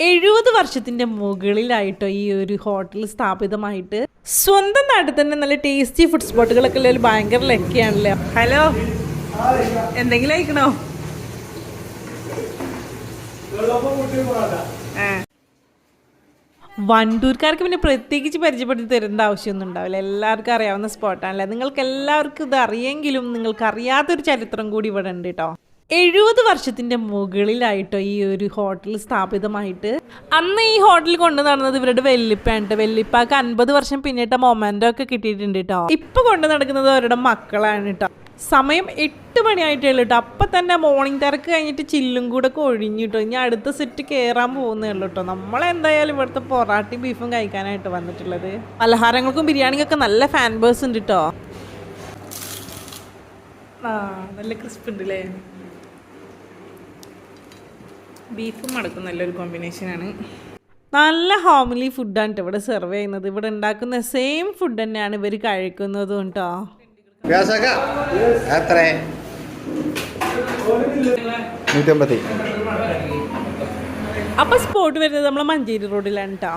70 വർഷത്തിന്റെ മുകളിലായിട്ടോ ഈ ഒരു ഹോട്ടൽ സ്ഥാപിതമായിട്ട്. സ്വന്തം നാട്ടിൽ തന്നെ നല്ല ടേസ്റ്റി ഫുഡ് സ്പോട്ടുകളൊക്കെ ഉള്ള ഭയങ്കര ലക്കിയാണല്ലോ. ഹലോ, എന്തെങ്കിലും കഴിക്കണോ? വണ്ടൂർക്കാർക്ക് പിന്നെ പ്രത്യേകിച്ച് പരിചയപ്പെടുത്തി തരേണ്ട ആവശ്യമൊന്നും ഉണ്ടാവില്ല. എല്ലാവർക്കും അറിയാവുന്ന സ്പോട്ടാണല്ലേ. നിങ്ങൾക്ക് എല്ലാവർക്കും ഇത് അറിയെങ്കിലും നിങ്ങൾക്ക് അറിയാത്തൊരു ചരിത്രം കൂടി ഇവിടെ ഉണ്ട് കേട്ടോ. 70 വർഷത്തിന്റെ മുകളിലായിട്ടോ ഈ ഒരു ഹോട്ടൽ സ്ഥാപിതമായിട്ട്. അന്ന് ഈ ഹോട്ടൽ കൊണ്ടു നടന്നത് ഇവരുടെ വെല്ലിപ്പാണ്. വെല്ലിപ്പാക്ക് 50 വർഷം പിന്നിട്ട മൊമെന്റോ ഒക്കെ കിട്ടിയിട്ടുണ്ട് കേട്ടോ. ഇപ്പൊ കൊണ്ടു നടക്കുന്നത് അവരുടെ മക്കളാണ് കേട്ടോ. സമയം 8 മണിയായിട്ടേ ഉള്ളൂ കേട്ടോ. അപ്പൊ തന്നെ മോർണിംഗ് തിരക്ക് കഴിഞ്ഞിട്ട് ചില്ലും കൂടെ ഒക്കെ ഒഴിഞ്ഞു കേട്ടോ. ഇനി അടുത്ത സെറ്റ് കയറാൻ പോകുന്നേ ഉള്ളൂ കേട്ടോ. നമ്മളെന്തായാലും ഇവിടുത്തെ പൊറാട്ടയും ബീഫും കഴിക്കാനായിട്ട് വന്നിട്ടുള്ളത്. പലഹാരങ്ങൾക്കും ബിരിയാണിക്കൊക്കെ നല്ല ഫാൻ ബേഴ്സ് ഉണ്ട് കേട്ടോ. നല്ല ക്രിസ്പ് ഉണ്ട് അല്ലേ. ബീഫും മടക്കും നല്ലൊരു കോമ്പിനേഷനാണ്. നല്ല ഹോംലി ഫുഡാണ് കേട്ടോ ഇവിടെ സെർവ് ചെയ്യുന്നത്. ഇവിടെ ഉണ്ടാക്കുന്ന സെയിം ഫുഡ് തന്നെയാണ് ഇവർ കഴിക്കുന്നതും കേട്ടോ. അപ്പൊ സ്പോട്ട് വരുന്നത് നമ്മളെ മഞ്ചേരി റോഡിലാണ് കേട്ടോ.